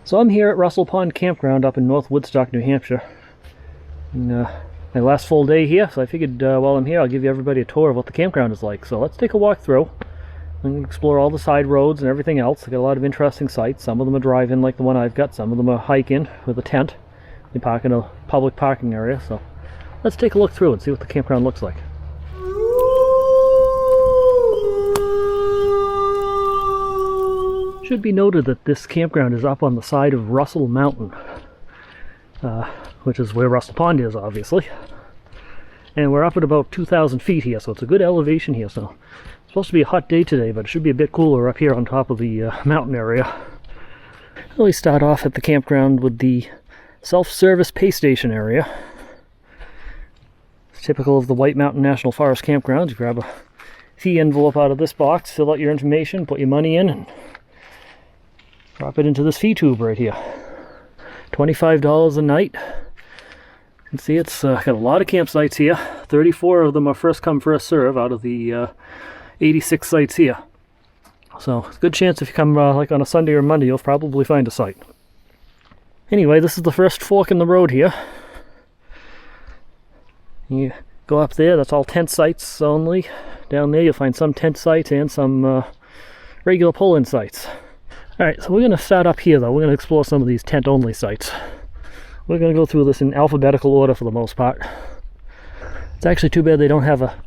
So I'm here at Russell Pond Campground up in North Woodstock, New Hampshire. And, my last full day here, so I figured while I'm here I'll give you everybody a tour of what the campground is like. So let's take a walk through and explore all the side roads and everything else. I got a lot of interesting sites. Some of them are drive-in like the one I've got, some of them are hike-in with a tent. They park in a public parking area, so let's take a look through and see what the campground looks like. Should be noted that this campground is up on the side of Russell Mountain, which is where Russell Pond is, obviously. And we're up at about 2,000 feet here, so it's a good elevation here. So it's supposed to be a hot day today, but it should be a bit cooler up here on top of the mountain area. We start off at the campground with the self-service pay station area. It's typical of the White Mountain National Forest campgrounds. You grab a fee envelope out of this box, fill out your information, put your money in, and drop it into this fee tube right here. $25 a night. You can see it's got a lot of campsites here. 34 of them are first come first serve out of the 86 sites here. So it's a good chance if you come like on a Sunday or Monday, you'll probably find a site. Anyway, this is the first fork in the road here. You go up there, that's all tent sites only. Down there you'll find some tent sites and some regular pull-in sites. Alright, so we're going to start up here though. We're going to explore some of these tent-only sites. We're going to go through this in alphabetical order for the most part. It's actually too bad they don't have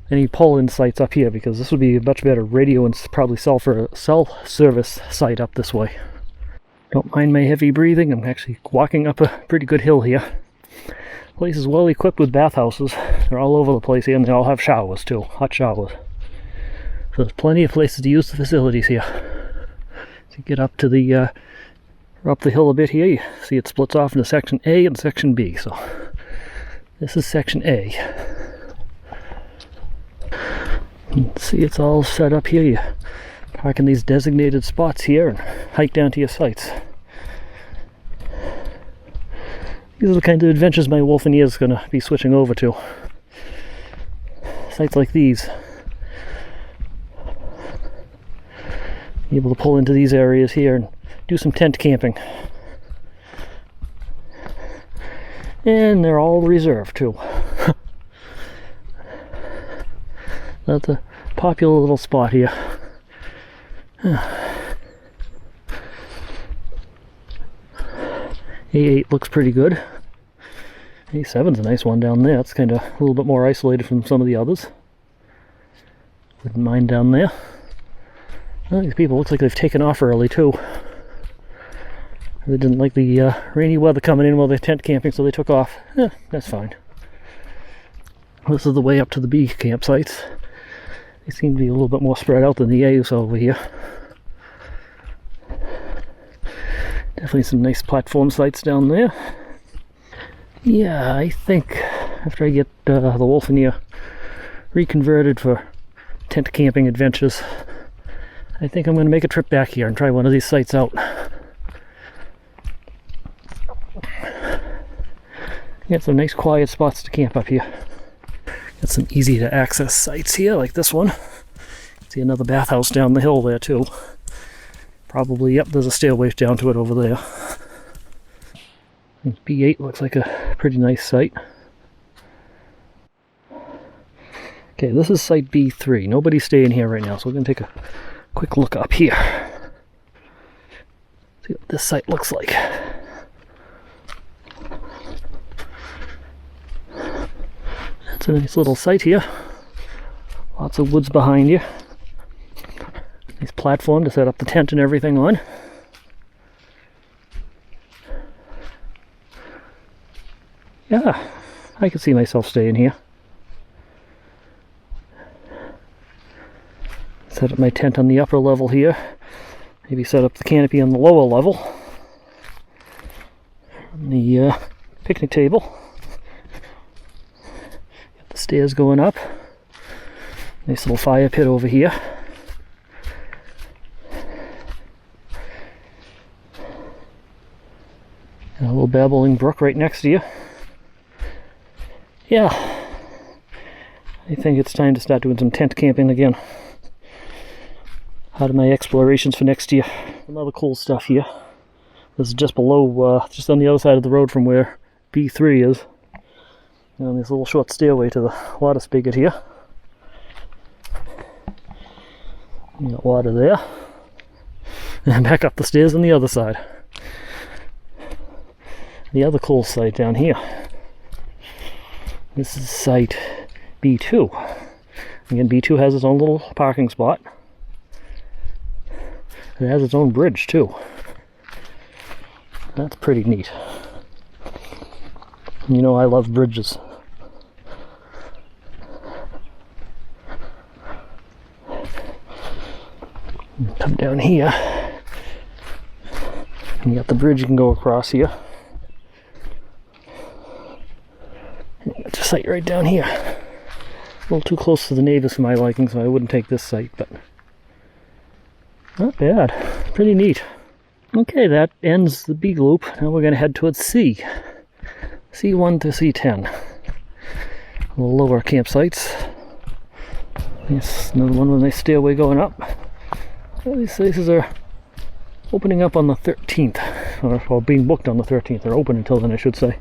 any pull-in sites up here, because this would be a much better radio and probably self-service site up this way. Don't mind my heavy breathing. I'm actually walking up a pretty good hill here. The place is well equipped with bathhouses. They're all over the place here, and they all have showers too, hot showers. So there's plenty of places to use the facilities here. So you get up to the up the hill a bit here, you see it splits off into section A and section B. So this is section A. You see it's all set up here. You park in these designated spots here and hike down to your sites. These are the kinds of adventures my wolf and ear is going to be switching over to. Sites like these. Be able to pull into these areas here and do some tent camping. And they're all reserved too. That's a popular little spot here. A8 looks pretty good. A7's a nice one down there. It's kind of a little bit more isolated from some of the others. Wouldn't mind down there. Well, these people looks like they've taken off early too. They didn't like the rainy weather coming in while they're tent camping, so they took off. That's fine. This is the way up to the B campsites. They seem to be a little bit more spread out than the A's over here. Definitely some nice platform sites down there. Yeah, I think after I get the wolf and ear reconverted for tent camping adventures, I think I'm going to make a trip back here and try one of these sites out. Got some nice quiet spots to camp up here. Got some easy to access sites here, like this one. See another bathhouse down the hill there too. Probably, yep, there's a stairway down to it over there. B8 looks like a pretty nice site. Okay, this is site B3. Nobody's staying here right now, so we're going to take a quick look up here. See what this site looks like. That's a nice little site here. Lots of woods behind you. Nice platform to set up the tent and everything on. Yeah, I can see myself staying here. Set up my tent on the upper level here. Maybe set up the canopy on the lower level. On the picnic table. Got the stairs going up. Nice little fire pit over here. And a little babbling brook right next to you. Yeah, I think it's time to start doing some tent camping again. Out of my explorations for next year. Some other cool stuff here. This is just below, just on the other side of the road from where B3 is. And this little short stairway to the water spigot here. You got water there. And back up the stairs on the other side. The other cool site down here. This is site B2. Again, B2 has its own little parking spot. It has its own bridge too. That's pretty neat. You know I love bridges. Come down here. And you got the bridge you can go across here. And you got the site right down here. A little too close to the neighbors for my liking, so I wouldn't take this site, but not bad. Pretty neat. Okay, that ends the B loop. Now we're going to head towards C. C1 to C10. A little lower campsites. Yes, another one with a nice stairway going up. Well, these places are opening up on the 13th. Or being booked on the 13th. They're open until then, I should say.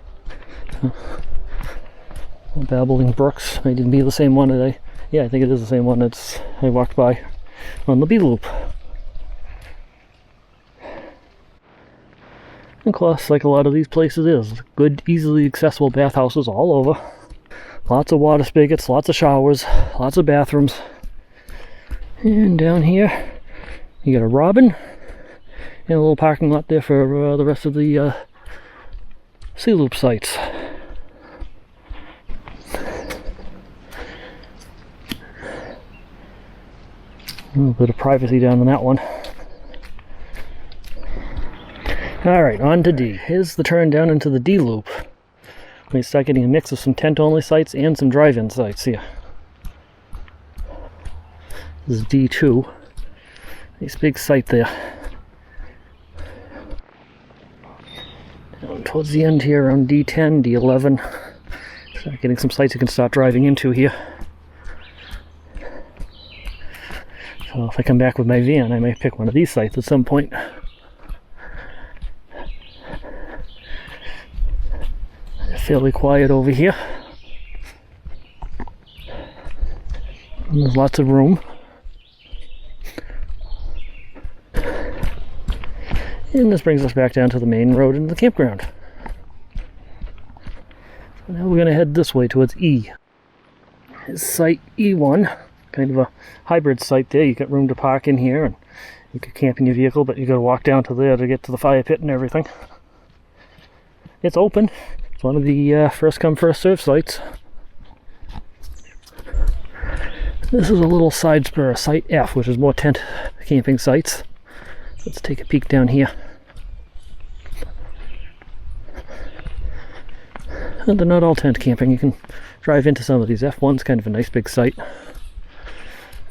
Babbling Brooks. May didn't be the same one today. Yeah, I think it is the same one that I walked by on the B loop. And of course, like a lot of these places is, good, easily accessible bathhouses all over. Lots of water spigots, lots of showers, lots of bathrooms. And down here, you got a robin and a little parking lot there for the rest of the C loop sites. A little bit of privacy down on that one. Alright, on to D. Here's the turn down into the D loop. We start getting a mix of some tent-only sites and some drive-in sites here. This is D2. Nice big site there. Down towards the end here around D10, D11. Start getting some sites you can start driving into here. So if I come back with my van, I might pick one of these sites at some point. Fairly quiet over here. And there's lots of room. And this brings us back down to the main road into the campground. So now we're going to head this way towards E. It's site E1, kind of a hybrid site there. You got room to park in here and you could camp in your vehicle, but you got to walk down to there to get to the fire pit and everything. It's open. It's one of the first come first serve sites. This is a little side spur, site F, which is more tent camping sites. Let's take a peek down here. And they're not all tent camping. You can drive into some of these. F1's kind of a nice big site.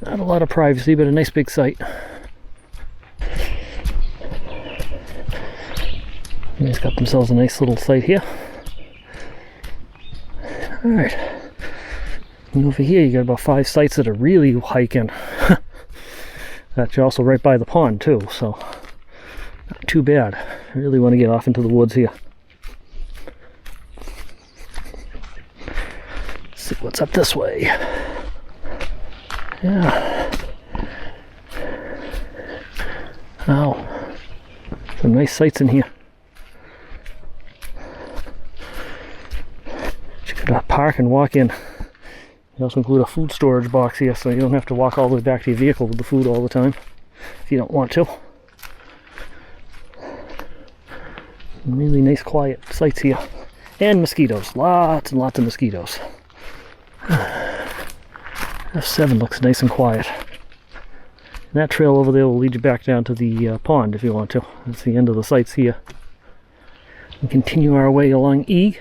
Not a lot of privacy, but a nice big site. And they've got themselves a nice little site here. Alright, and over here you got about 5 sites that are really hiking. That's also right by the pond too, so not too bad. I really want to get off into the woods here. Let's see what's up this way. Yeah. Wow. Some nice sights in here. Park and walk in. You also include a food storage box here, so you don't have to walk all the way back to your vehicle with the food all the time if you don't want to. Really nice quiet sites here. And mosquitoes. Lots and lots of mosquitoes. F7 looks nice and quiet. And that trail over there will lead you back down to the pond if you want to. That's the end of the sites here. We continue our way along E.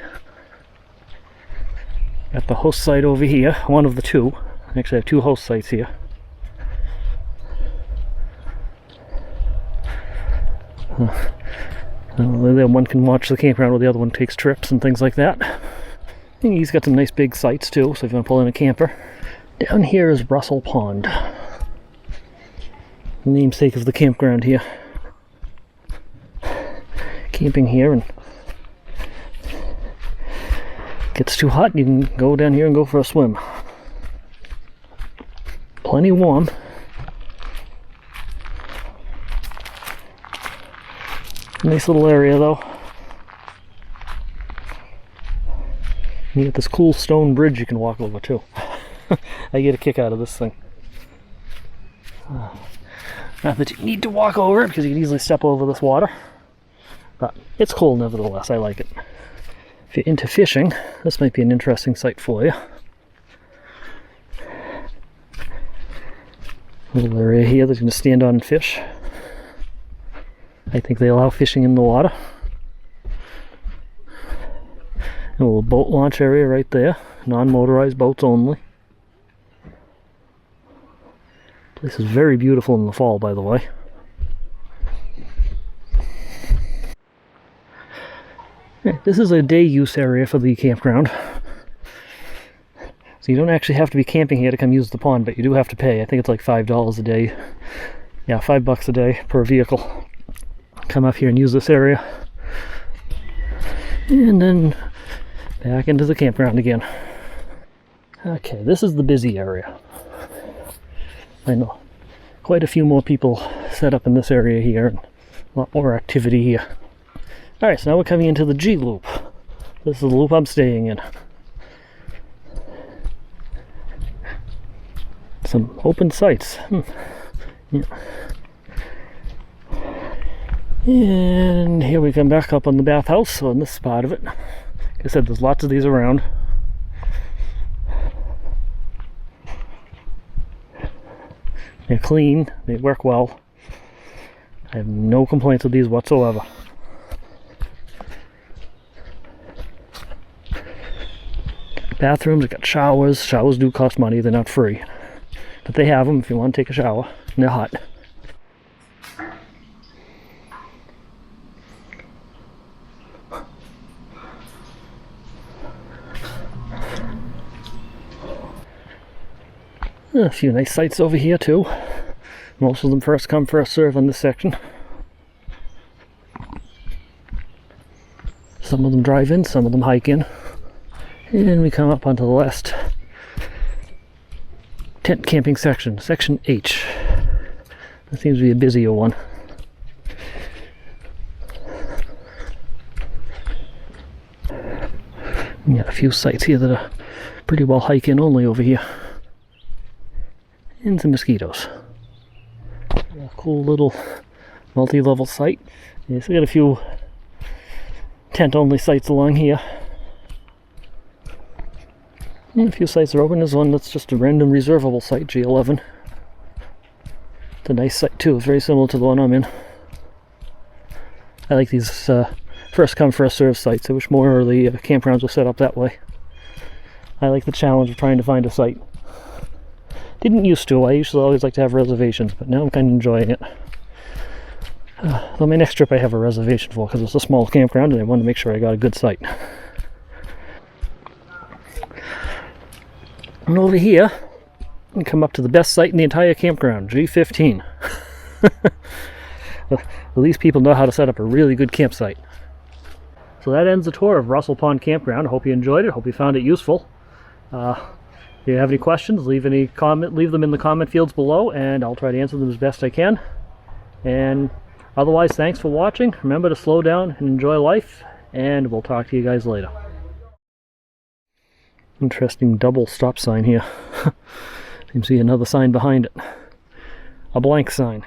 Got the host site over here, one of the two. Actually I have 2 host sites here. One can watch the campground while the other one takes trips and things like that. And he's got some nice big sites too, so if you want to pull in a camper. Down here is Russell Pond. The namesake of the campground here. camping here and gets too hot, you can go down here and go for a swim. Plenty warm. Nice little area though. You got this cool stone bridge you can walk over too. I get a kick out of this thing. Not that you need to walk over it because you can easily step over this water. But it's cool nevertheless, I like it. If you're into fishing, this might be an interesting site for you. Little area here that you can stand on and fish. I think they allow fishing in the water. A little boat launch area right there. Non-motorized boats only. This is very beautiful in the fall, by the way. This is a day use area for the campground. So you don't actually have to be camping here to come use the pond, but you do have to pay. I think it's like $5 a day. Yeah, $5 a day per vehicle. Come up here and use this area. And then back into the campground again. Okay, this is the busy area. I know quite a few more people set up in this area here, and a lot more activity here. Alright, so now we're coming into the G loop. This is the loop I'm staying in. Some open sites. Yeah. And here we come back up on the bathhouse, so in this part of it. Like I said, there's lots of these around. They're clean, they work well. I have no complaints with these whatsoever. Bathrooms, they got showers. Showers do cost money, they're not free. But they have them if you want to take a shower, and they're hot. A few nice sites over here too. Most of them first come, first serve on this section. Some of them drive in, some of them hike in. And we come up onto the last tent camping section, section H. That seems to be a busier one. We got a few sites here that are pretty well hike-in only over here. And some mosquitoes. A cool little multi-level site. Yeah, so we got a few tent-only sites along here. And a few sites are open. There's one that's just a random reservable site, G11. It's a nice site too. It's very similar to the one I'm in. I like these first come, first serve sites. I wish more of the campgrounds were set up that way. I like the challenge of trying to find a site. Didn't used to. I usually always like to have reservations, but now I'm kind of enjoying it. On my next trip I have a reservation for because it's a small campground and I wanted to make sure I got a good site. And over here, we come up to the best site in the entire campground, G15. At least people know how to set up a really good campsite. So that ends the tour of Russell Pond Campground. I hope you enjoyed it. Hope you found it useful. If you have any questions, leave them in the comment fields below, and I'll try to answer them as best I can. And otherwise, thanks for watching. Remember to slow down and enjoy life, and we'll talk to you guys later. Interesting double stop sign here. You can see another sign behind it. A blank sign.